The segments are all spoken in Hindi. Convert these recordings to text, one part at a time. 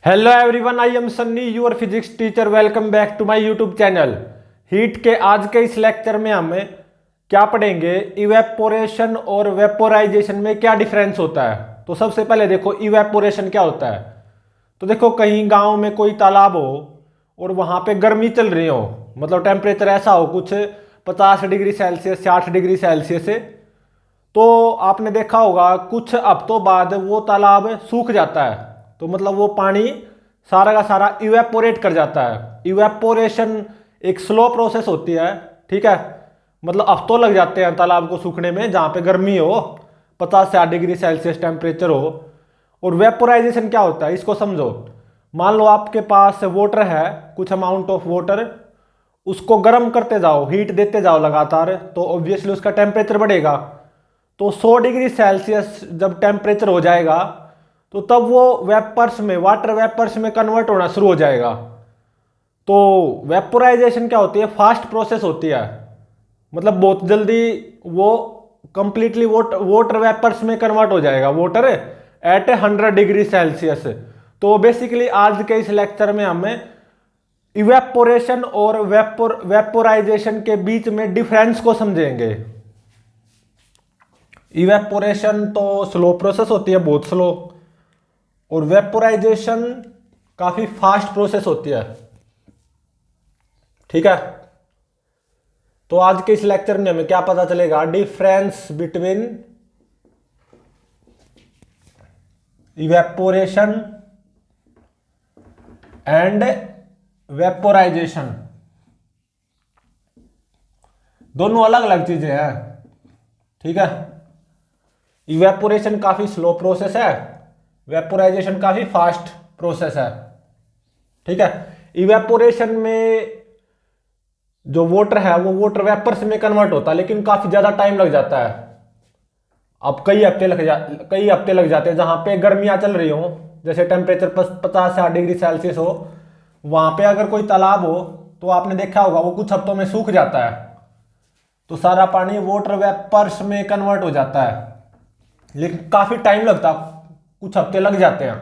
Hello everyone, I am Sunny, your physics teacher. Welcome back to my YouTube channel. Heat के आज के इस लेक्चर में हमें क्या पढ़ेंगे, इवेपोरेशन और वेपोराइजेशन में क्या डिफरेंस होता है। तो सबसे पहले देखो इवेपोरेशन क्या होता है। तो देखो कहीं गांव में कोई तालाब हो और वहां पे गर्मी चल रही हो, मतलब टेम्परेचर ऐसा हो कुछ 50 डिग्री सेल्सियस 60 डिग्री सेल्सियस से, तो आपने देखा होगा कुछ हफ्तों बाद वो तालाब सूख जाता है। तो मतलब वो पानी सारा का सारा इवेपोरेट कर जाता है। इवेपोरेशन एक स्लो प्रोसेस होती है, ठीक है। मतलब हफ्तों लग जाते हैं तालाब को सूखने में, जहाँ पे गर्मी हो, 50 से 60 डिग्री सेल्सियस टेम्परेचर हो। और वेपोराइजेशन क्या होता है इसको समझो। मान लो आपके पास वाटर है, कुछ अमाउंट ऑफ वाटर, उसको गर्म करते जाओ, हीट देते जाओ लगातार, तो ऑब्वियसली उसका टेम्परेचर बढ़ेगा। तो 100 डिग्री सेल्सियस जब टेम्परेचर हो जाएगा तो तब वो वेपर्स में, वाटर वेपर्स में कन्वर्ट होना शुरू हो जाएगा। तो वेपोराइजेशन क्या होती है, फास्ट प्रोसेस होती है। मतलब बहुत जल्दी वो कंप्लीटली वाटर वेपर्स में कन्वर्ट हो जाएगा, वाटर एट 100 डिग्री सेल्सियस। तो बेसिकली आज के इस लेक्चर में हमें इवेपोरेशन और वेपोराइजेशन के बीच में डिफरेंस को समझेंगे। इवेपोरेशन तो स्लो प्रोसेस होती है, बहुत स्लो, और वेपोराइजेशन काफी फास्ट प्रोसेस होती है, ठीक है। तो आज के इस लेक्चर में हमें क्या पता चलेगा, difference between evaporation and vaporisation. दोनों अलग अलग चीजें हैं, ठीक है। इवेपोरेशन काफी स्लो प्रोसेस है, वेपोराइजेशन काफी फास्ट प्रोसेस है, ठीक है। इवेपोरेशन में जो वाटर है वो वाटर वेपर्स में कन्वर्ट होता है, लेकिन काफी ज्यादा टाइम लग जाता है। अब कई हफ्ते लग जाते हैं। जहां पे गर्मियां चल रही हो, जैसे टेम्परेचर 50 से 60 डिग्री सेल्सियस हो, वहां पे अगर कोई तालाब हो तो आपने देखा होगा वो कुछ हफ्तों में सूख जाता है। तो सारा पानी वाटर वेपर्स में कन्वर्ट हो जाता है, लेकिन काफी टाइम लगता, कुछ हफ्ते लग जाते हैं।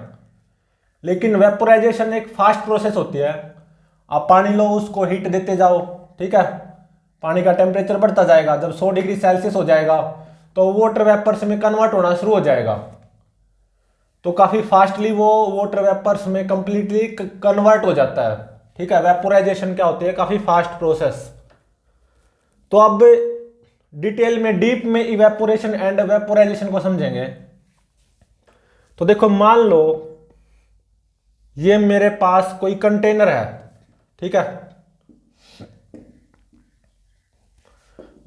लेकिन वेपोराइजेशन एक फास्ट प्रोसेस होती है। आप पानी लो, उसको हीट देते जाओ, ठीक है। पानी का टेम्परेचर बढ़ता जाएगा, जब 100 डिग्री सेल्सियस हो जाएगा तो वाटर वेपर्स में कन्वर्ट होना शुरू हो जाएगा। तो काफी फास्टली वो वाटर वेपर्स में कंप्लीटली कन्वर्ट हो जाता है, ठीक है। वेपोराइजेशन क्या होती है, काफी फास्ट प्रोसेस। तो अब डिटेल में, डीप में इवेपोरेशन एंड वेपोराइजेशन को समझेंगे। तो देखो मान लो ये मेरे पास कोई कंटेनर है, ठीक है,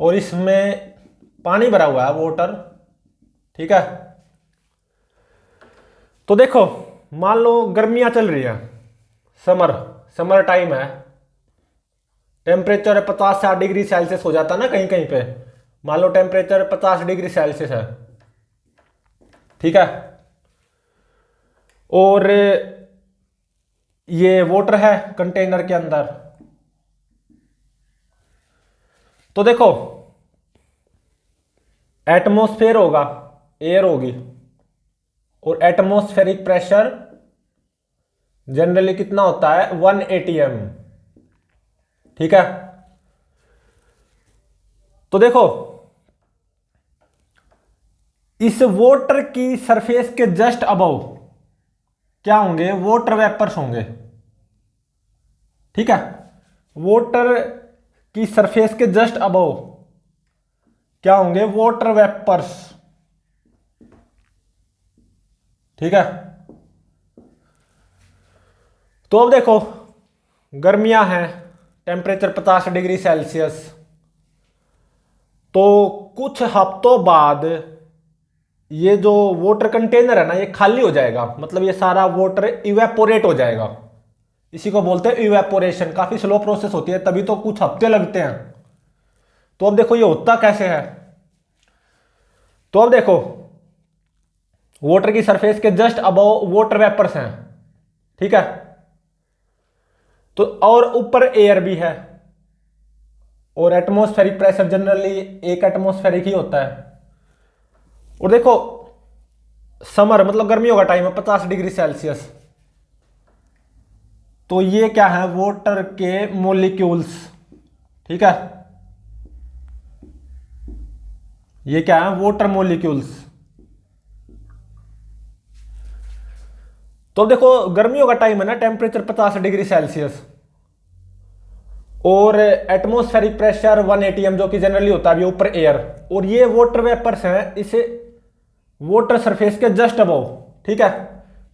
और इसमें पानी भरा हुआ है, वाटर, ठीक है। तो देखो मान लो गर्मियां चल रही है, समर टाइम है, टेम्परेचर 50 से 60 डिग्री सेल्सियस हो जाता है ना कहीं कहीं पे। मान लो टेम्परेचर 50 डिग्री सेल्सियस है, ठीक है। और ये वाटर है कंटेनर के अंदर। तो देखो एटमॉस्फेयर होगा, एयर होगी, और एटमॉस्फेरिक प्रेशर जनरली कितना होता है, 1 atm, ठीक है। तो देखो इस वाटर की सरफेस के जस्ट अबव क्या होंगे, वाटर वेपर्स होंगे, ठीक है। वाटर की सरफेस के जस्ट अबव क्या होंगे, वाटर वेपर्स, ठीक है। तो अब देखो गर्मियां हैं, टेम्परेचर 50 डिग्री सेल्सियस, तो कुछ हफ्तों बाद ये जो वाटर कंटेनर है ना, ये खाली हो जाएगा। मतलब ये सारा वाटर इवेपोरेट हो जाएगा। इसी को बोलते हैं इवेपोरेशन। काफी स्लो प्रोसेस होती है, तभी तो कुछ हफ्ते लगते हैं। तो अब देखो ये होता कैसे है। तो अब देखो वाटर की सरफेस के जस्ट अबव वाटर वेपर्स हैं, ठीक है। तो और ऊपर एयर भी है, और एटमॉस्फेरिक प्रेशर जनरली एक एटमॉस्फेरिक ही होता है। और देखो समर मतलब गर्मियों का टाइम है, 50 डिग्री सेल्सियस, तो ये क्या है, वाटर के मॉलिक्यूल्स। ठीक है, ये क्या है, वाटर मॉलिक्यूल्स। तो देखो गर्मियों का टाइम है ना, टेम्परेचर 50 डिग्री सेल्सियस और एटमॉस्फेरिक प्रेशर 1 atm जो कि जनरली होता है ऊपर एयर, और ये वाटर वेपर्स हैं इसे वाटर सरफेस के जस्ट अबव। ठीक है,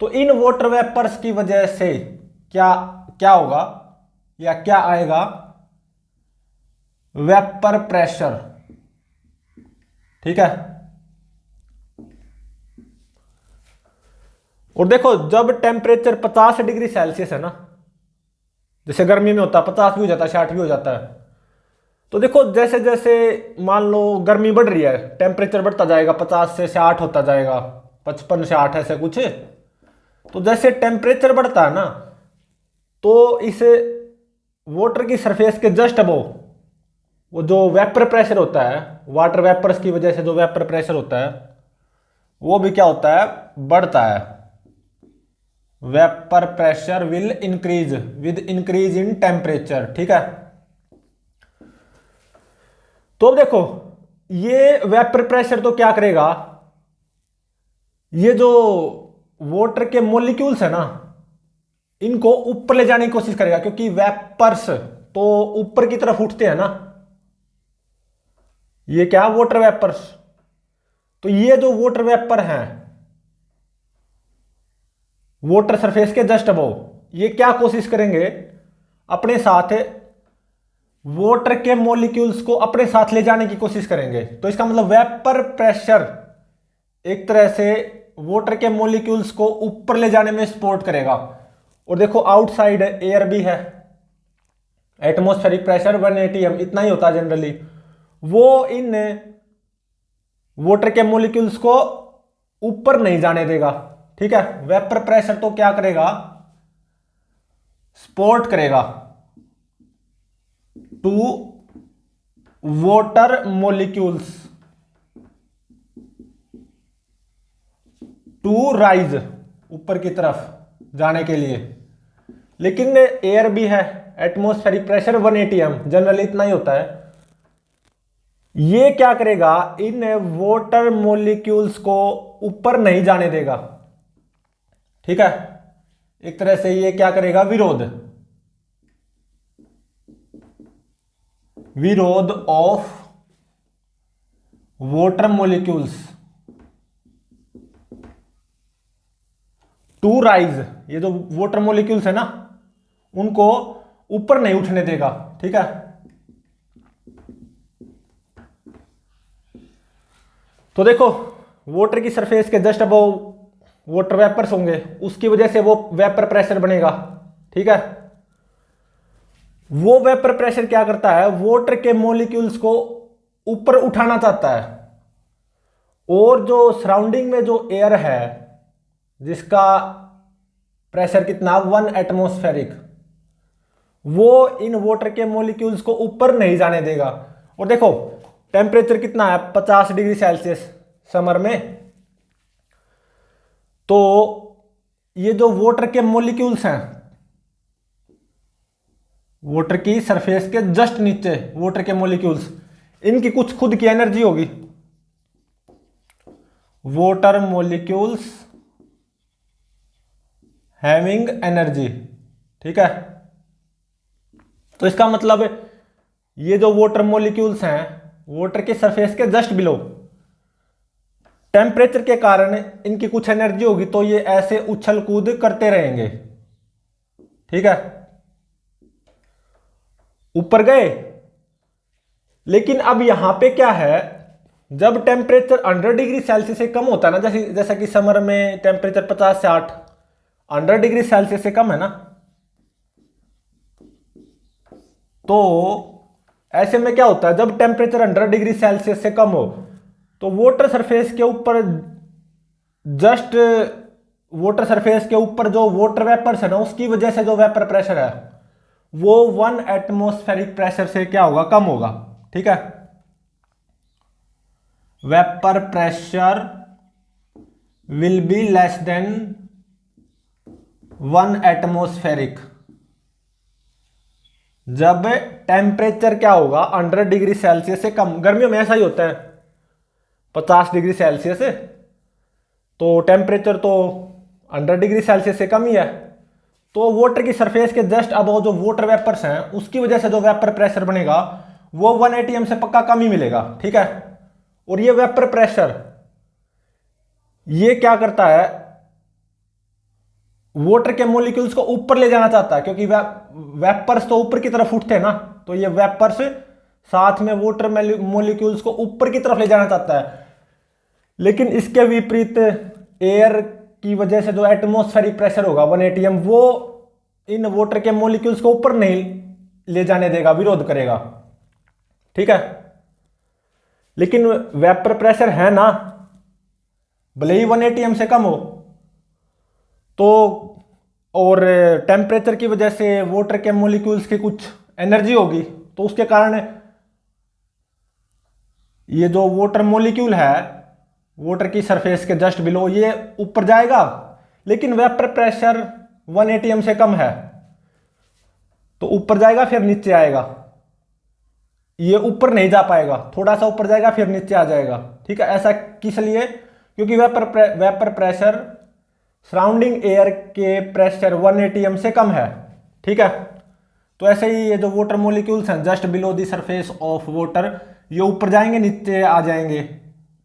तो इन वाटर वेपर्स की वजह से क्या क्या होगा या क्या आएगा, वेपर प्रेशर। ठीक है, और देखो जब टेम्परेचर 50 डिग्री सेल्सियस है ना, जैसे गर्मी में होता है 50 भी हो जाता है, 60 भी हो जाता है, तो देखो जैसे जैसे मान लो गर्मी बढ़ रही है, टेम्परेचर बढ़ता जाएगा, 50 से 60 होता जाएगा, 55 से 8 ऐसे कुछ। तो जैसे टेम्परेचर बढ़ता है ना, तो इस वाटर की सरफेस के जस्ट अबव वो जो वेपर प्रेशर होता है, वाटर वेपर्स की वजह से जो वेपर प्रेशर होता है वो भी क्या होता है, बढ़ता है। Vapour pressure will increase with increase in temperature. ठीक है, तो देखो ये वेपर प्रेशर तो क्या करेगा, ये जो वाटर के मॉलिक्यूल्स है ना इनको ऊपर ले जाने की कोशिश करेगा, क्योंकि वेपर्स तो ऊपर की तरफ उठते हैं ना, ये क्या वाटर वेपर्स। तो ये जो वाटर वेपर हैं वाटर सरफेस के जस्ट अबव, ये क्या कोशिश करेंगे, अपने साथ वाटर के मॉलिक्यूल्स को अपने साथ ले जाने की कोशिश करेंगे। तो इसका मतलब वेपर प्रेशर एक तरह से वाटर के मॉलिक्यूल्स को ऊपर ले जाने में सपोर्ट करेगा। और देखो आउटसाइड एयर भी है, एटमॉस्फेरिक प्रेशर 1 atm इतना ही होता है जनरली, वो इन वाटर के मॉलिक्यूल्स को ऊपर नहीं जाने देगा। ठीक है, वेपर प्रेशर तो क्या करेगा, सपोर्ट करेगा to water molecules to rise, ऊपर की तरफ जाने के लिए। लेकिन एयर भी है, एटमॉस्फेरिक प्रेशर 1 atm जनरली इतना ही होता है, ये क्या करेगा, इन वाटर मॉलिक्यूल्स को ऊपर नहीं जाने देगा। ठीक है, एक तरह से ये क्या करेगा, विरोध विरोध of water molecules to rise. ये जो वाटर मॉलिक्यूल्स है ना उनको ऊपर नहीं उठने देगा। ठीक है, तो देखो वाटर की सरफेस के जस्ट अबव वाटर वेपर्स होंगे, उसकी वजह से वो वेपर प्रेशर बनेगा। ठीक है, वो वेपर प्रेशर क्या करता है, वाटर के मॉलिक्यूल्स को ऊपर उठाना चाहता है, और जो सराउंडिंग में जो एयर है जिसका प्रेशर कितना 1 एटमॉस्फेरिक, वो इन वाटर के मॉलिक्यूल्स को ऊपर नहीं जाने देगा। और देखो टेम्परेचर कितना है 50 डिग्री सेल्सियस समर में, तो ये जो वाटर के मॉलिक्यूल्स हैं वाटर की सरफेस के जस्ट नीचे, वाटर के मॉलिक्यूल्स, इनकी कुछ खुद की एनर्जी होगी, वाटर मॉलिक्यूल्स हैविंग एनर्जी। ठीक है, तो इसका मतलब ये जो वाटर मॉलिक्यूल्स हैं वाटर के सरफेस के जस्ट बिलो, टेम्परेचर के कारण इनकी कुछ एनर्जी होगी, तो ये ऐसे उछल कूद करते रहेंगे। ठीक है, ऊपर गए। लेकिन अब यहां पे क्या है, जब टेम्परेचर 100 डिग्री सेल्सियस से कम होता है ना, जैसा कि समर में टेम्परेचर 50 से 8 100 डिग्री सेल्सियस से कम है ना, तो ऐसे में क्या होता है, जब टेम्परेचर 100 डिग्री सेल्सियस से कम हो तो वाटर सरफेस के ऊपर जस्ट वाटर सरफेस के ऊपर जो वाटर वेपर्स है ना उसकी वजह से जो वेपर प्रेशर है वो 1 एटमॉस्फेरिक प्रेशर से क्या होगा, कम होगा। ठीक है, vapour pressure will be less than 1 atmospheric. जब टेम्परेचर क्या होगा 100 डिग्री सेल्सियस से कम, गर्मियों में ऐसा ही होता है 50 डिग्री सेल्सियस, तो टेम्परेचर तो 100 डिग्री सेल्सियस से कम ही है। तो वाटर की सरफेस के जस्ट अबव जो वाटर वेपर्स हैं उसकी वजह से जो वेपर प्रेशर बनेगा वो 1 एटीएम से पक्का कम ही मिलेगा, ठीक है। और ये वेपर प्रेशर ये क्या करता है, वाटर के मॉलिक्यूल्स को ऊपर ले जाना चाहता है, क्योंकि वेपर्स तो ऊपर की तरफ उठते हैं ना, तो ये वेपर्स साथ में वाटर मॉलिक्यूल्स को ऊपर की तरफ ले जाना चाहता है। लेकिन इसके विपरीत एयर की वजह से जो एटमॉस्फेरिक प्रेशर होगा 1 एटीएम, वो इन वाटर के मॉलिक्यूल्स को ऊपर नहीं ले जाने देगा, विरोध करेगा, ठीक है। लेकिन वेपर प्रेशर है ना, भले ही 1 एटीएम से कम हो, तो और टेम्परेचर की वजह से वाटर के मॉलिक्यूल्स की कुछ एनर्जी होगी, तो उसके कारण ये जो वाटर मॉलिक्यूल है वाटर की सरफेस के जस्ट बिलो ये ऊपर जाएगा। लेकिन वेपर प्रेशर 1 एटीएम से कम है तो ऊपर जाएगा फिर नीचे आएगा, ये ऊपर नहीं जा पाएगा, थोड़ा सा ऊपर जाएगा फिर नीचे आ जाएगा, ठीक है। ऐसा किस लिए, क्योंकि वेपर प्रेशर सराउंडिंग एयर के प्रेशर 1 एटीएम से कम है, ठीक है। तो ऐसे ही ये जो वाटर मॉलिक्यूल्स हैं just below the surface of water, ये ऊपर जाएंगे नीचे आ जाएंगे,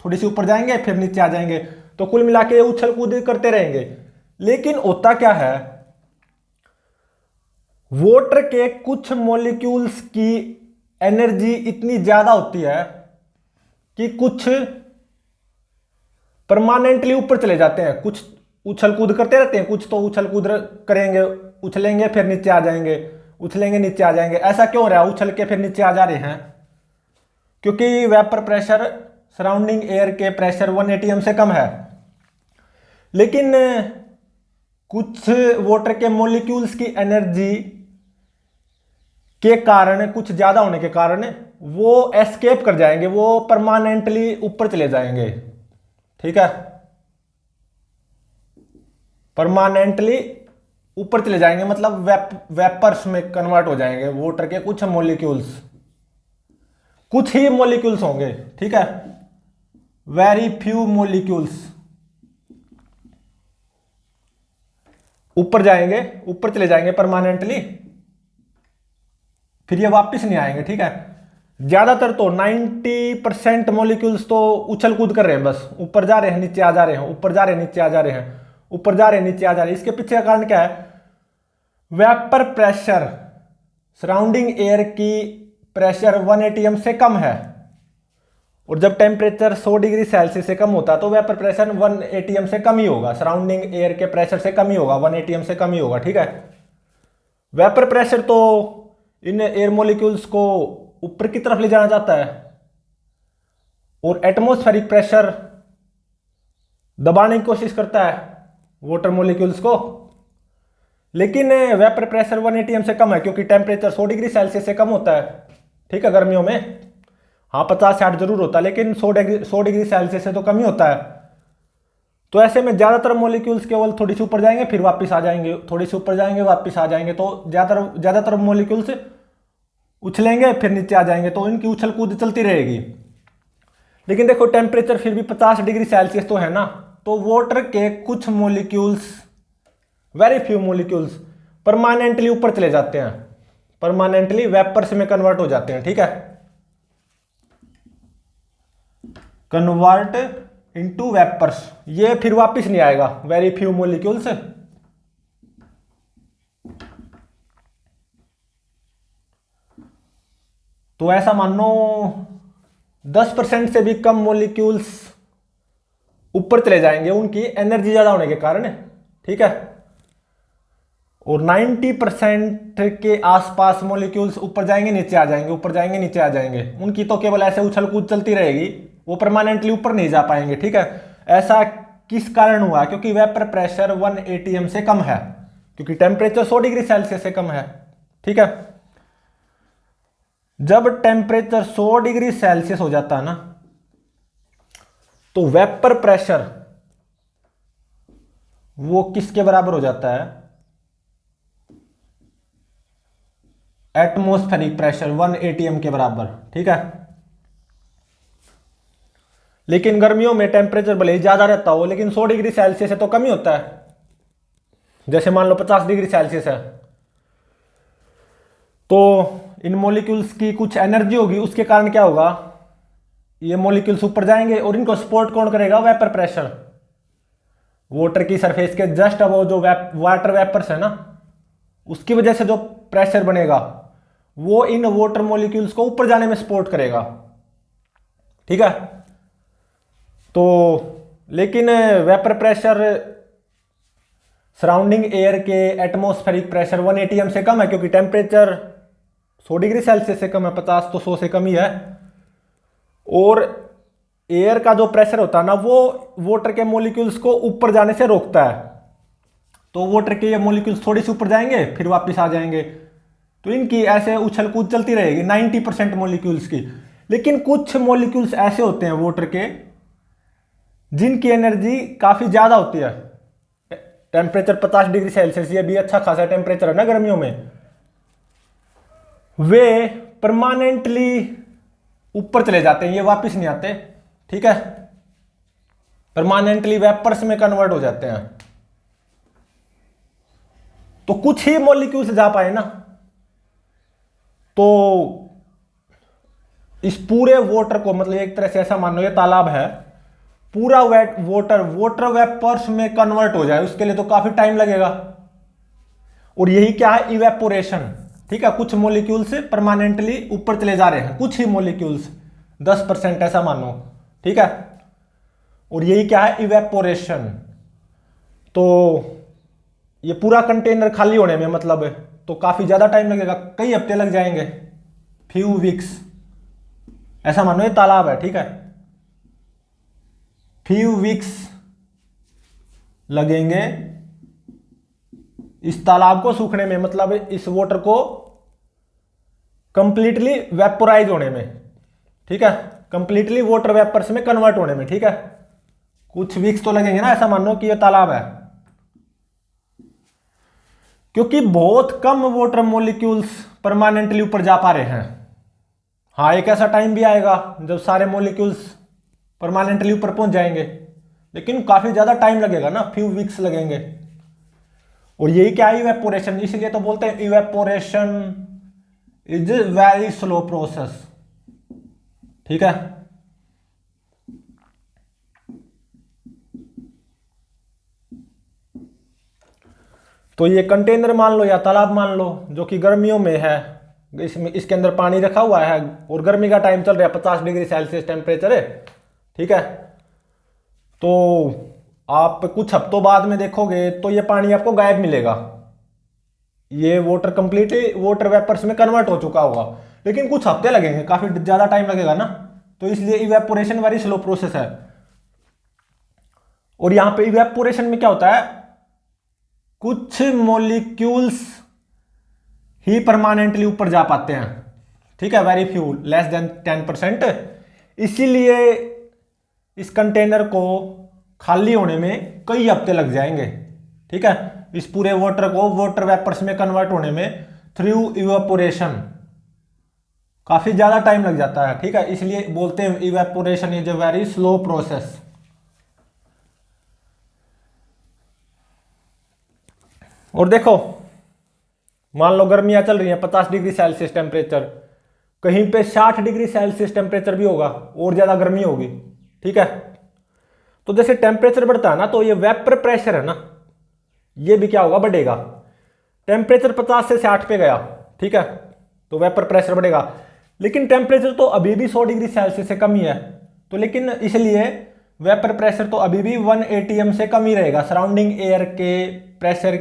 थोड़ी सी ऊपर जाएंगे फिर नीचे आ जाएंगे, तो कुल मिला के उछल कूद करते रहेंगे। लेकिन होता क्या है, वाटर के कुछ मॉलिक्यूल्स की एनर्जी इतनी ज्यादा होती है कि कुछ परमानेंटली ऊपर चले जाते हैं, कुछ उछल कूद करते रहते हैं, कुछ तो उछल कूद करेंगे, उछलेंगे फिर नीचे आ जाएंगे, उछलेंगे नीचे आ जाएंगे। ऐसा क्यों हो रहा है, उछल के फिर नीचे आ जा रहे हैं? क्योंकि वेपर प्रेशर सराउंडिंग एयर के प्रेशर 1 एटीएम से कम है। लेकिन कुछ वाटर के मॉलिक्यूल्स की एनर्जी के कारण, कुछ ज्यादा होने के कारण वो एस्केप कर जाएंगे, वो परमानेंटली ऊपर चले जाएंगे, ठीक है। परमानेंटली ऊपर चले जाएंगे मतलब वेपर्स में कन्वर्ट हो जाएंगे वाटर के कुछ मॉलिक्यूल्स, कुछ ही मॉलिक्यूल्स होंगे, ठीक है, वेरी फ्यू मॉलिक्यूल्स ऊपर जाएंगे, ऊपर चले जाएंगे परमानेंटली, फिर ये वापस नहीं आएंगे, ठीक है। ज्यादातर तो 90% मॉलिक्यूल्स तो उछल कूद कर रहे हैं, बस ऊपर जा रहे हैं नीचे आ जा रहे हैं, ऊपर जा रहे हैं नीचे आ जा रहे हैं, ऊपर जा रहे हैं नीचे आ जा रहे हैं। इसके पीछे का कारण क्या है, वेपर प्रेशर सराउंडिंग एयर की प्रेशर 1 एटीएम से कम है, और जब टेम्परेचर 100 डिग्री सेल्सियस से कम होता है तो वेपर प्रेशर 1 एटीएम से कम ही होगा, सराउंडिंग एयर के प्रेशर से कम ही होगा, 1 एटीएम से कम ही होगा, ठीक है। वेपर प्रेशर तो इन एयर मॉलिक्यूल्स को ऊपर की तरफ ले जाना चाहता है, और एटमॉस्फेरिक प्रेशर दबाने की कोशिश करता है वाटर मॉलिक्यूल्स को। लेकिन वेपर प्रेशर 1 एटीएम से कम है, क्योंकि टेम्परेचर 100 डिग्री सेल्सियस से कम होता है, ठीक है, गर्मियों में। हाँ 50-60 जरूर होता है, लेकिन 100 डिग्री सेल्सियस से तो कम ही होता है। तो ऐसे में ज्यादातर मॉलिक्यूल्स केवल थोड़ी सी ऊपर जाएंगे फिर वापस आ जाएंगे, थोड़ी सी ऊपर जाएंगे वापस आ जाएंगे, तो ज्यादातर मॉलिक्यूल्स उछलेंगे फिर नीचे आ जाएंगे, तो इनकी उछल कूद चलती रहेगी। लेकिन देखो टेम्परेचर फिर भी 50 डिग्री सेल्सियस तो है ना, तो वाटर के कुछ molecules, very few molecules permanently ऊपर चले जाते हैं, परमानेंटली वेपर्स में कन्वर्ट हो जाते हैं, ठीक है, कन्वर्ट इनटू वेपर्स। ये फिर वापस नहीं आएगा, वेरी फ्यू मॉलिक्यूल्स। तो ऐसा मान लो 10% से भी कम मॉलिक्यूल्स ऊपर चले जाएंगे उनकी एनर्जी ज्यादा होने के कारण, ठीक है। और 90% के आसपास मॉलिक्यूल्स ऊपर जाएंगे नीचे आ जाएंगे, ऊपर जाएंगे नीचे आ जाएंगे, उनकी तो केवल ऐसे उछल कूद चलती रहेगी, वो परमानेंटली ऊपर नहीं जा पाएंगे, ठीक है। ऐसा किस कारण हुआ, क्योंकि वेपर प्रेशर 1 एटीएम से कम है, क्योंकि टेम्परेचर 100 डिग्री सेल्सियस से कम है, ठीक है। जब टेम्परेचर 100 डिग्री सेल्सियस हो जाता है ना, तो वेपर प्रेशर वो किसके बराबर हो जाता है, एटमॉस्फेरिक प्रेशर 1 एटीएम के बराबर, ठीक है। लेकिन गर्मियों में टेम्परेचर भले ही ज्यादा रहता हो लेकिन 100 डिग्री सेल्सियस से तो कम ही होता है। जैसे मान लो 50 डिग्री सेल्सियस है तो इन मॉलिक्यूल्स की कुछ एनर्जी होगी, उसके कारण क्या होगा, ये मॉलिक्यूल्स ऊपर जाएंगे और इनको सपोर्ट कौन करेगा, वेपर प्रेशर। वाटर की सरफेस के जस्ट अब जो वाटर वेपर्स है ना, उसकी वजह से जो प्रेशर बनेगा वो इन वाटर मॉलिक्यूल्स को ऊपर जाने में सपोर्ट करेगा, ठीक है। तो लेकिन वेपर प्रेशर सराउंडिंग एयर के एटमॉस्फेरिक प्रेशर 1 एटीएम से कम है, क्योंकि टेम्परेचर 100 डिग्री सेल्सियस से कम है, 50 तो 100 से कम ही है। और एयर का जो प्रेशर होता है ना वो वाटर के मॉलिक्यूल्स को ऊपर जाने से रोकता है। तो वाटर के ये मॉलिक्यूल्स थोड़ी सी ऊपर जाएंगे फिर वापस आ जाएंगे, तो इनकी ऐसे उछल कूद चलती रहेगी 90% मॉलिक्यूल्स की। लेकिन कुछ मॉलिक्यूल्स ऐसे होते हैं वाटर के जिनकी एनर्जी काफी ज्यादा होती है। टेम्परेचर 50 डिग्री सेल्सियस, ये भी अच्छा खासा टेम्परेचर है ना गर्मियों में, वे परमानेंटली ऊपर चले जाते हैं, ये वापस नहीं आते, ठीक है। परमानेंटली वेपर्स में कन्वर्ट हो जाते हैं। तो कुछ ही मॉलिक्यूल्स जा पाए ना, तो इस पूरे वाटर को, मतलब एक तरह से ऐसा मान लो ये तालाब है, पूरा वाटर वेपर्स में कन्वर्ट हो जाए, उसके लिए तो काफी टाइम लगेगा। और यही क्या है, इवेपोरेशन, ठीक है। कुछ मॉलिक्यूल्स परमानेंटली ऊपर चले जा रहे हैं, कुछ ही मॉलिक्यूल्स 10% ऐसा मानो, ठीक है। और यही क्या है, इवेपोरेशन। तो ये पूरा कंटेनर खाली होने में मतलब तो काफी ज्यादा टाइम लगेगा, कई हफ्ते लग जाएंगे, फ्यू वीक्स ऐसा मानो ये तालाब है, ठीक है। फ्यू वीक्स लगेंगे इस तालाब को सूखने में, मतलब इस वाटर को कंप्लीटली वेपोराइज होने में, ठीक है, कंप्लीटली वाटर वेपर्स में कन्वर्ट होने में, ठीक है। कुछ वीक्स तो लगेंगे ना, ऐसा मानो कि ये तालाब है, क्योंकि बहुत कम वाटर मॉलिक्यूल्स परमानेंटली ऊपर जा पा रहे हैं। हाँ, एक ऐसा टाइम भी आएगा जब सारे मॉलिक्यूल्स परमानेंटली ऊपर पहुंच जाएंगे, लेकिन काफी ज्यादा टाइम लगेगा ना, फ्यू वीक्स लगेंगे। और यही क्या है, इवेपोरेशन। इसलिए तो बोलते हैं evaporation is very slow process, ठीक है। तो ये कंटेनर मान लो या तालाब मान लो जो कि गर्मियों में है, इसमें इसके अंदर पानी रखा हुआ है और गर्मी का टाइम चल रहा है, 50 डिग्री सेल्सियस टेम्परेचर है, ठीक है। तो आप कुछ हफ्तों बाद में देखोगे तो ये पानी आपको गायब मिलेगा, ये वाटर कंप्लीटली वाटर वेपर्स में कन्वर्ट हो चुका होगा। लेकिन कुछ हफ्ते लगेंगे, काफी ज्यादा टाइम लगेगा ना, तो इसलिए इवेपोरेशन वेरी स्लो प्रोसेस है। और यहां पे इवेपोरेशन में क्या होता है, कुछ मॉलिक्यूल्स ही परमानेंटली ऊपर जा पाते हैं, ठीक है, वेरी फ्यू, लेस देन 10%। इसीलिए इस कंटेनर को खाली होने में कई हफ्ते लग जाएंगे, ठीक है, इस पूरे वाटर को वाटर वेपर्स में कन्वर्ट होने में थ्रू इवेपोरेशन काफी ज्यादा टाइम लग जाता है, ठीक है। इसलिए बोलते हैं evaporation is a very slow process. और देखो, मान लो गर्मियां चल रही हैं, 50 डिग्री सेल्सियस टेम्परेचर, कहीं पे 60 डिग्री सेल्सियस टेम्परेचर भी होगा और ज्यादा गर्मी होगी, ठीक है। तो जैसे टेम्परेचर बढ़ता है ना, तो ये वेपर प्रेशर है ना, ये भी क्या होगा, बढ़ेगा। टेम्परेचर 50 से 60 पे गया, ठीक है, तो वेपर प्रेशर बढ़ेगा। लेकिन टेम्परेचर तो अभी भी 100 डिग्री सेल्सियस से कम ही है, तो लेकिन इसलिए वेपर प्रेशर तो अभी भी 1 एटीएम से कम ही रहेगा, सराउंडिंग एयर के प्रेशर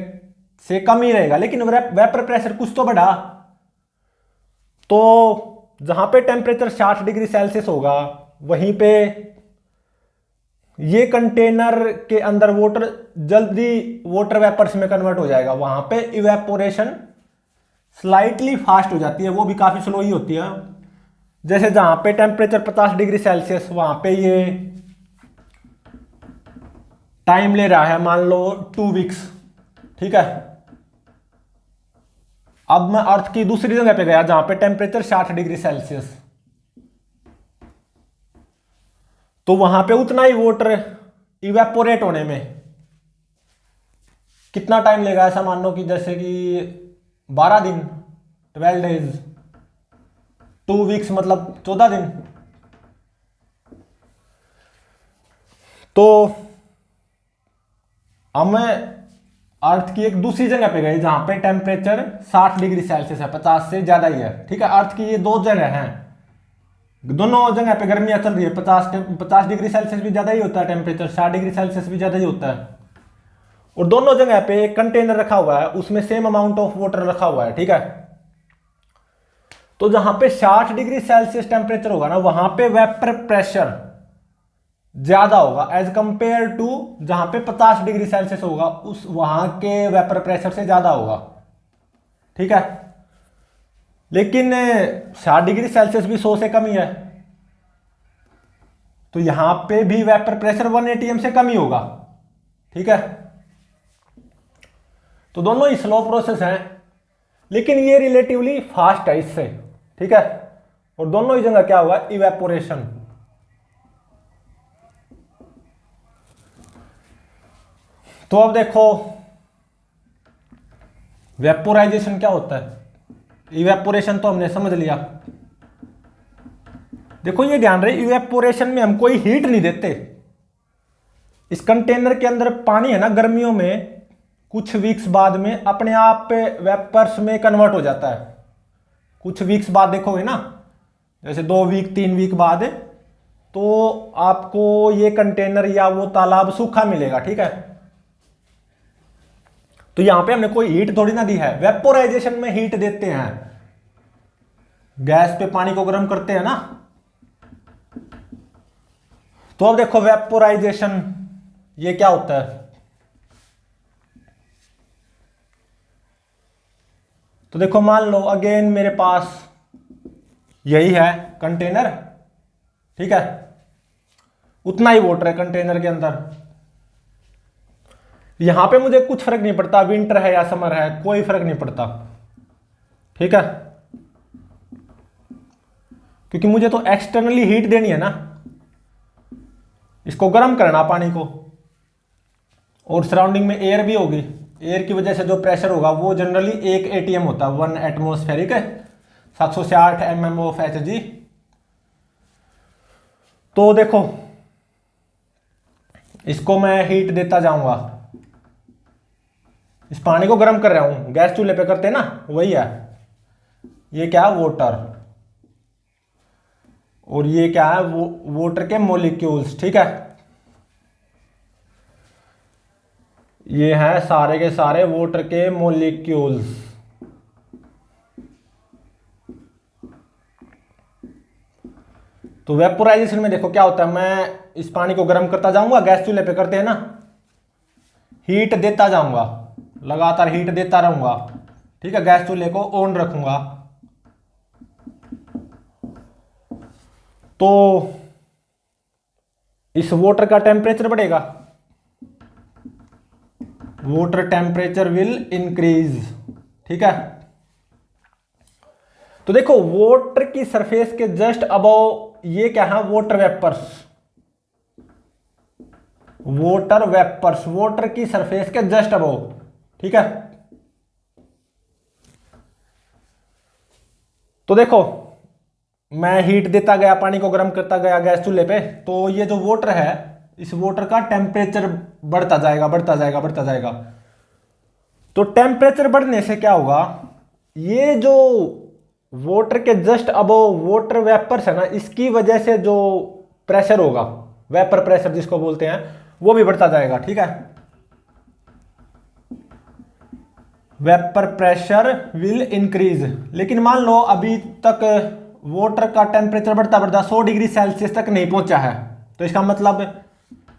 से कम ही रहेगा। लेकिन वेपर प्रेशर कुछ तो बढ़ा, तो जहां पे टेम्परेचर 60 डिग्री सेल्सियस होगा वहीं पे ये कंटेनर के अंदर वाटर जल्दी वाटर वेपर्स में कन्वर्ट हो जाएगा, वहां पे इवेपोरेशन स्लाइटली फास्ट हो जाती है, वो भी काफी स्लो ही होती है। जैसे जहां पे टेम्परेचर 50 डिग्री सेल्सियस, वहां पे ये टाइम ले रहा है मान लो 2 वीक्स, ठीक है। अब मैं अर्थ की दूसरी जगह पे गया जहां पे टेम्परेचर 60 डिग्री सेल्सियस, तो वहां पे उतना ही वाटर इवेपोरेट होने में कितना टाइम लेगा? ऐसा मान लो कि जैसे कि 12 दिन, 12 डेज, 2 वीक्स, मतलब 14 दिन। तो अब मैं अर्थ की एक दूसरी जगह पे गए जहां पे टेम्परेचर 60 डिग्री सेल्सियस है, 50 से ज्यादा ही है, ठीक है। अर्थ की ये दो जगह हैं, दोनों जगह पे गर्मियां चल रही है, 50 डिग्री सेल्सियस भी ज्यादा ही होता है टेम्परेचर, 60 डिग्री सेल्सियस भी ज्यादा ही होता है। और दोनों जगह पे एक कंटेनर रखा हुआ है, उसमें सेम अमाउंट ऑफ वाटर रखा हुआ है, ठीक है। तो जहां पे 60 डिग्री सेल्सियस टेम्परेचर होगा ना, वहां पे वेपर प्रेशर ज्यादा होगा एज कंपेयर टू जहां पे 50 डिग्री सेल्सियस होगा, उस वहां के वेपर प्रेशर से ज्यादा होगा, ठीक है। लेकिन 60 डिग्री सेल्सियस भी 100 से कम ही है, तो यहां पे भी वेपर प्रेशर 1 एटीएम से कम ही होगा, ठीक है। तो दोनों ही स्लो प्रोसेस हैं, लेकिन ये रिलेटिवली फास्ट है इससे, ठीक है। और दोनों ही जगह क्या होगा? इवेपोरेशन। तो अब देखो वेपोराइजेशन क्या होता है, इवेपोरेशन तो हमने समझ लिया। देखो ये ध्यान रहे, इवेपोरेशन में हम कोई हीट नहीं देते। इस कंटेनर के अंदर पानी है ना, गर्मियों में कुछ वीक्स बाद में अपने आप वेपर्स में कन्वर्ट हो जाता है। कुछ वीक्स बाद देखोगे ना, जैसे 2 वीक 3 वीक बाद, तो आपको ये कंटेनर या वो तालाब सूखा मिलेगा, ठीक है। तो यहां पे हमने कोई हीट थोड़ी ना दी है, वेपोराइजेशन में हीट देते हैं, गैस पे पानी को गर्म करते हैं ना। तो अब देखो वेपोराइजेशन ये क्या होता है। तो देखो मान लो अगेन मेरे पास यही है कंटेनर, ठीक है, उतना ही वाटर है कंटेनर के अंदर। यहां पे मुझे कुछ फर्क नहीं पड़ता विंटर है या समर है, कोई फर्क नहीं पड़ता, ठीक है, क्योंकि मुझे तो एक्सटर्नली हीट देनी है ना, इसको गर्म करना पानी को। और सराउंडिंग में एयर भी होगी, एयर की वजह से जो प्रेशर होगा वो जनरली 1 एटीएम होता है, 1 एटमोस्फेरिक, 760 mm ऑफ Hg। तो देखो इसको मैं हीट देता जाऊंगा, इस पानी को गर्म कर रहा हूं, गैस चूल्हे पे करते हैं ना, वही है। ये क्या है? वाटर। और ये क्या है? वो वाटर के मॉलिक्यूल्स, ठीक है। ये हैं सारे के सारे वाटर के मॉलिक्यूल्स। तो वेपोराइजेशन में देखो क्या होता है, मैं इस पानी को गर्म करता जाऊंगा, गैस चूल्हे पे करते हैं ना, हीट देता जाऊंगा, लगातार हीट देता रहूंगा, ठीक है, गैस चूल्हे को ऑन रखूंगा। तो इस वाटर का टेम्परेचर बढ़ेगा, वाटर टेम्परेचर विल इंक्रीज, ठीक है। तो देखो वाटर की सरफेस के जस्ट अबव ये क्या है? Water vapours, water vapours, water की सरफेस के जस्ट अबव, ठीक है। तो देखो मैं हीट देता गया, पानी को गर्म करता गया गैस चूल्हे पे, तो ये जो वाटर है, इस वाटर का टेम्परेचर बढ़ता जाएगा, बढ़ता जाएगा, बढ़ता जाएगा। तो टेम्परेचर बढ़ने से क्या होगा? ये जो वाटर के जस्ट अबव वाटर वेपर्स है ना, इसकी वजह से जो प्रेशर होगा, वेपर प्रेशर जिसको बोलते हैं, वो भी बढ़ता जाएगा, ठीक है। Vapour pressure will increase. लेकिन मान लो अभी तक वाटर का टेम्परेचर बढ़ता बढ़ता 100 डिग्री सेल्सियस तक नहीं पहुंचा है, तो इसका मतलब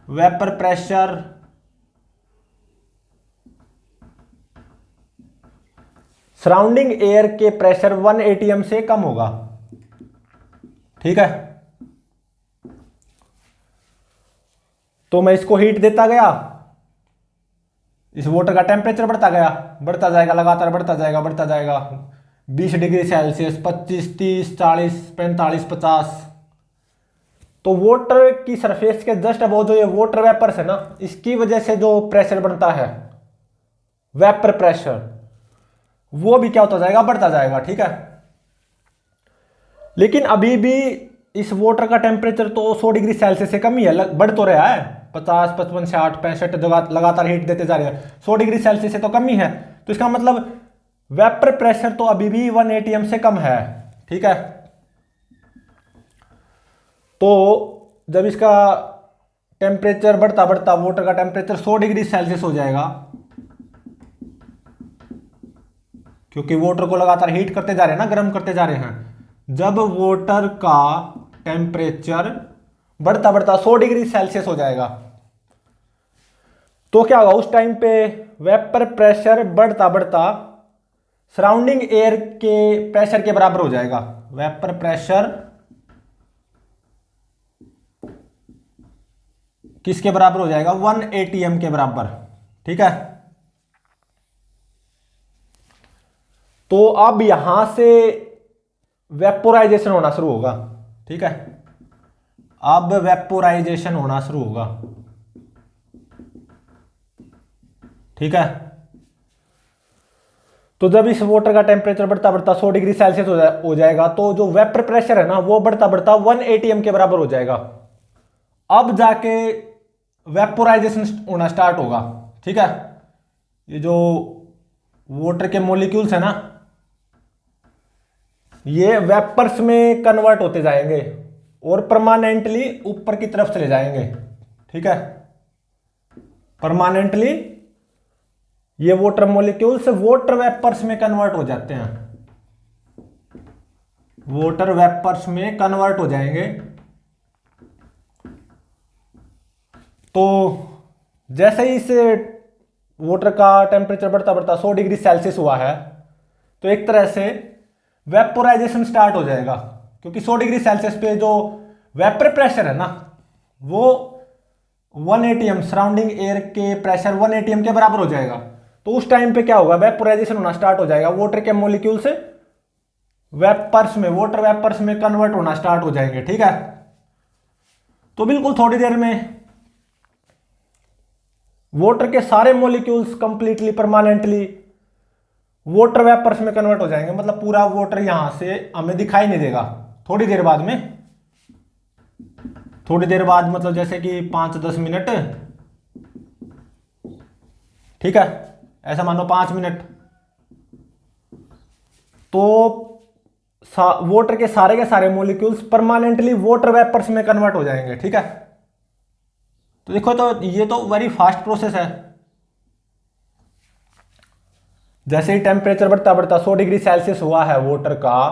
वेपर प्रेशर सराउंडिंग एयर के प्रेशर 1 एटीएम से कम होगा, ठीक है। तो मैं इसको हीट देता गया, इस वाटर का टेम्परेचर बढ़ता गया, बढ़ता जाएगा, लगातार बढ़ता जाएगा, बढ़ता जाएगा। 20 डिग्री सेल्सियस, 25, 30, 40, 45, 50। तो वाटर की सरफेस के जस्ट अबव जो ये वाटर वेपर्स है ना, इसकी वजह से जो प्रेशर बनता है, वेपर प्रेशर, वो भी क्या होता जाएगा, बढ़ता जाएगा। ठीक है, लेकिन अभी भी इस वाटर का टेम्परेचर तो 100 डिग्री सेल्सियस से कम ही है, बढ़ तो रहा है। 50, 55, 60, 65 लगातार हीट देते जा रहे हैं, 100 डिग्री सेल्सियस से तो कम ही है। तो इसका मतलब वेपर प्रेशर तो अभी भी 1 atm से कम है। ठीक है, तो जब इसका टेम्परेचर बढ़ता बढ़ता वाटर का टेम्परेचर 100 डिग्री सेल्सियस हो जाएगा, क्योंकि वाटर को लगातार हीट करते जा रहे हैं ना, गर्म करते जा रहे हैं। जब वाटर का टेम्परेचर बढ़ता बढ़ता 100 डिग्री सेल्सियस हो जाएगा, तो क्या होगा, उस टाइम पे वेपर प्रेशर बढ़ता बढ़ता सराउंडिंग एयर के प्रेशर के बराबर हो जाएगा। वेपर प्रेशर किसके बराबर हो जाएगा, 1 atm के बराबर। ठीक है, तो अब यहां से वेपोराइजेशन होना शुरू होगा। ठीक है, अब वेपोराइजेशन होना शुरू होगा। ठीक है, तो जब इस वाटर का टेम्परेचर बढ़ता बढ़ता 100 डिग्री सेल्सियस हो जाएगा, तो जो वेपर प्रेशर है ना, वो बढ़ता बढ़ता 1 atm के बराबर हो जाएगा। अब जाके वेपोराइजेशन होना स्टार्ट होगा। ठीक है, ये जो वाटर के मॉलिक्यूल्स है ना, ये वेपर्स में कन्वर्ट होते जाएंगे और परमानेंटली ऊपर की तरफ चले जाएंगे। ठीक है, परमानेंटली ये वाटर मॉलिक्यूल्स वाटर वेपर्स में कन्वर्ट हो जाते हैं, वाटर वेपर्स में कन्वर्ट हो जाएंगे। तो जैसे ही इस वाटर का टेम्परेचर बढ़ता बढ़ता 100 डिग्री सेल्सियस हुआ है, तो एक तरह से वेपोराइजेशन स्टार्ट हो जाएगा, क्योंकि 100 डिग्री सेल्सियस पे जो वेपर प्रेशर है ना, वो 1 atm, सराउंडिंग एयर के प्रेशर 1 atm के बराबर हो जाएगा। तो उस टाइम पे क्या होगा, वेपोराइजेशन होना स्टार्ट हो जाएगा, वाटर के मॉलिक्यूल से वेपर्स में, वाटर वेपर्स में कन्वर्ट होना स्टार्ट हो जाएंगे। ठीक है, तो बिल्कुल थोड़ी देर में वाटर के सारे molecules completely permanently water vapours में कन्वर्ट हो जाएंगे। मतलब पूरा वाटर यहां से हमें दिखाई नहीं देगा थोड़ी देर बाद में, थोड़ी देर बाद मतलब जैसे कि 5-10 मिनट। ठीक है, ऐसा मानो 5 मिनट, तो वाटर के सारे मॉलिक्यूल्स परमानेंटली वाटर वेपर्स में कन्वर्ट हो जाएंगे। ठीक है, तो देखो, तो ये तो वेरी फास्ट प्रोसेस है। जैसे ही टेम्परेचर बढ़ता बढ़ता 100 डिग्री सेल्सियस हुआ है वाटर का,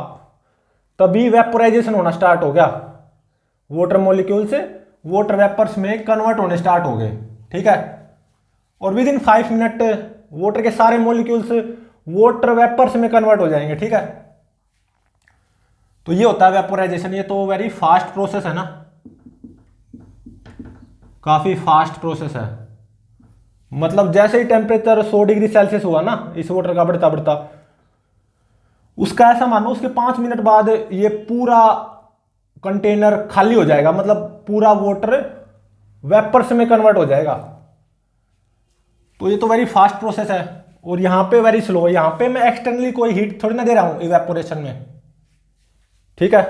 तभी वेपोराइजेशन होना स्टार्ट हो गया, वाटर मॉलिक्यूल से वाटर वेपर्स में कन्वर्ट होने स्टार्ट हो गए। ठीक है, और विद इन 5 मिनट वाटर के सारे मॉलिक्यूल्स वाटर वेपर्स में कन्वर्ट हो जाएंगे। ठीक है, तो ये होता है वेपोराइजेशन। ये तो वेरी फास्ट प्रोसेस है ना, काफी फास्ट प्रोसेस है। मतलब जैसे ही टेम्परेचर 100 डिग्री सेल्सियस हुआ ना इस वाटर का बढ़ता बढ़ता, उसका ऐसा मानो उसके 5 मिनट बाद ये पूरा कंटेनर खाली हो जाएगा, मतलब पूरा वाटर वेपर्स में कन्वर्ट हो जाएगा। तो ये तो वेरी फास्ट प्रोसेस है, और यहां पे वेरी स्लो है। यहां पे मैं एक्सटर्नली कोई हीट थोड़ी ना दे रहा हूं इवेपोरेशन में। ठीक है,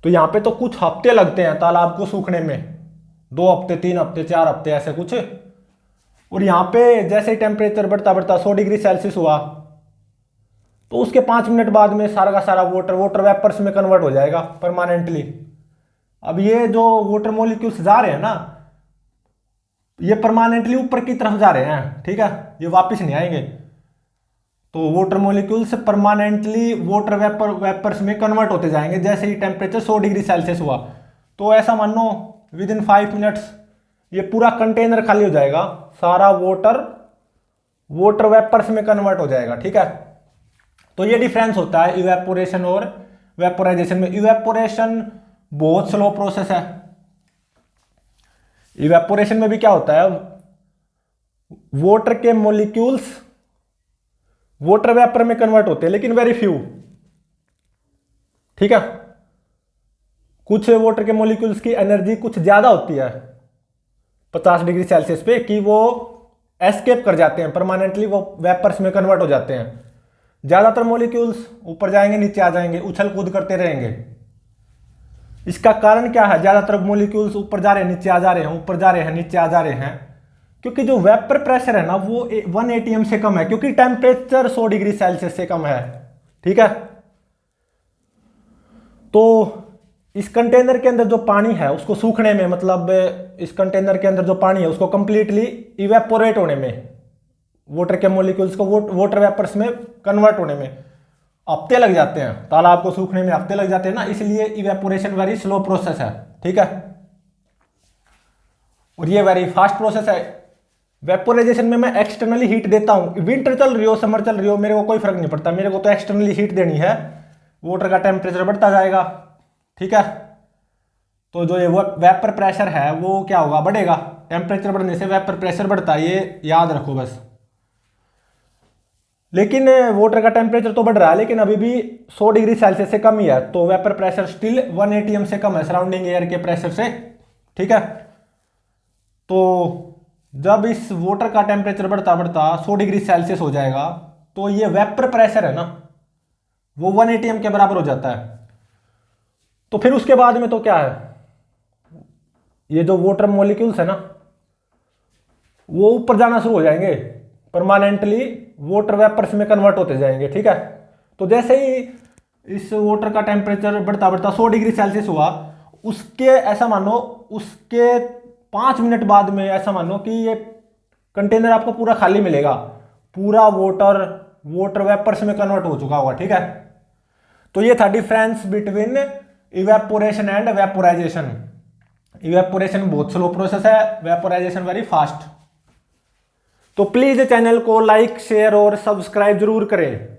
तो यहां पे तो कुछ हफ्ते लगते हैं तालाब को सूखने में, 2 हफ्ते, 3 हफ्ते, 4 हफ्ते, ऐसे कुछ। और यहां पे जैसे ही टेम्परेचर बढ़ता बढ़ता 100 डिग्री सेल्सियस हुआ, तो उसके 5 मिनट बाद में सारा का सारा वाटर वेपर्स में कन्वर्ट हो जाएगा परमानेंटली। अब ये जो वाटर मॉलिक्यूल्स जा रहे हैं ना, ये परमानेंटली ऊपर की तरफ जा रहे हैं। ठीक है, ये वापस नहीं आएंगे। तो water molecules permanently water vapours में कन्वर्ट होते जाएंगे जैसे ही टेम्परेचर 100 डिग्री सेल्सियस हुआ। तो ऐसा मानो विद इन 5 मिनट्स ये पूरा कंटेनर खाली हो जाएगा, सारा वाटर वेपर्स में कन्वर्ट हो जाएगा। ठीक है, तो ये डिफरेंस होता है इवेपोरेशन और वेपोराइजेशन में। इवेपोरेशन बहुत स्लो प्रोसेस है। इवेपोरेशन में भी क्या होता है, वाटर के मॉलिक्यूल्स वाटर वेपर में कन्वर्ट होते हैं, लेकिन वेरी फ्यू। ठीक है, कुछ वाटर के मॉलिक्यूल्स की एनर्जी कुछ ज्यादा होती है 50 डिग्री सेल्सियस पे, कि वो एस्केप कर जाते हैं परमानेंटली, वो वेपर्स में कन्वर्ट हो जाते हैं। ज्यादातर मॉलिक्यूल्स ऊपर जाएंगे नीचे आ जाएंगे, उछल कूद करते रहेंगे। इसका कारण क्या है? ज्यादातर मॉलिक्यूल्स ऊपर जा रहे हैं नीचे आ जा रहे हैं, ऊपर जा रहे हैं नीचे आ जा रहे हैं, क्योंकि जो वेपर प्रेशर है ना वो 1 atm से कम है, क्योंकि टेम्परेचर 100 डिग्री सेल्सियस से कम है। ठीक है, तो इस कंटेनर के अंदर जो पानी है उसको सूखने में, मतलब इस कंटेनर के अंदर जो पानी है उसको कंप्लीटली इवेपोरेट होने में, वाटर के मॉलिक्यूल्स को वाटर वेपर्स में कन्वर्ट होने में हफ्ते लग जाते हैं। तालाब को सूखने में हफ्ते लग जाते हैं ना, इसलिए इवेपोरेशन वेरी स्लो प्रोसेस है। ठीक है, और ये वेरी फास्ट प्रोसेस है। वेपोराइजेशन में मैं एक्सटर्नली हीट देता हूं, विंटर चल रही हो समर चल रही हो मेरे को कोई फर्क नहीं पड़ता, मेरे को तो एक्सटर्नली हीट देनी है, वाटर का टेम्परेचर बढ़ता जाएगा। ठीक है, तो जो ये वेपर प्रेशर है वो क्या होगा? बढ़ेगा। टेम्परेचर बढ़ने से वेपर प्रेशर बढ़ता है, ये याद रखो बस। लेकिन वाटर का टेम्परेचर तो बढ़ रहा है, लेकिन अभी भी 100 डिग्री सेल्सियस से कम ही है, तो वेपर प्रेशर स्टिल 1 atm से कम है सराउंडिंग एयर के प्रेशर से। ठीक है, तो जब इस वाटर का टेम्परेचर बढ़ता बढ़ता 100 डिग्री सेल्सियस हो जाएगा, तो ये वेपर प्रेशर है ना वो 1 atm के बराबर हो जाता है। तो फिर उसके बाद में तो क्या है, ये जो वाटर मॉलिक्यूल्स है ना वो ऊपर जाना शुरू हो जाएंगे, परमानेंटली वाटर वेपर्स में कन्वर्ट होते जाएंगे। ठीक है, तो जैसे ही इस वाटर का टेम्परेचर बढ़ता बढ़ता 100 डिग्री सेल्सियस हुआ, उसके ऐसा मानो उसके 5 मिनट बाद में ऐसा मानो कि ये कंटेनर आपको पूरा खाली मिलेगा, पूरा वाटर वेपर्स में कन्वर्ट हो चुका होगा। ठीक है, तो ये था difference between evaporation and vaporisation. Evaporation बहुत स्लो प्रोसेस है, वेपोराइजेशन वेरी फास्ट। तो प्लीज चैनल को लाइक शेयर और सब्सक्राइब जरूर करें।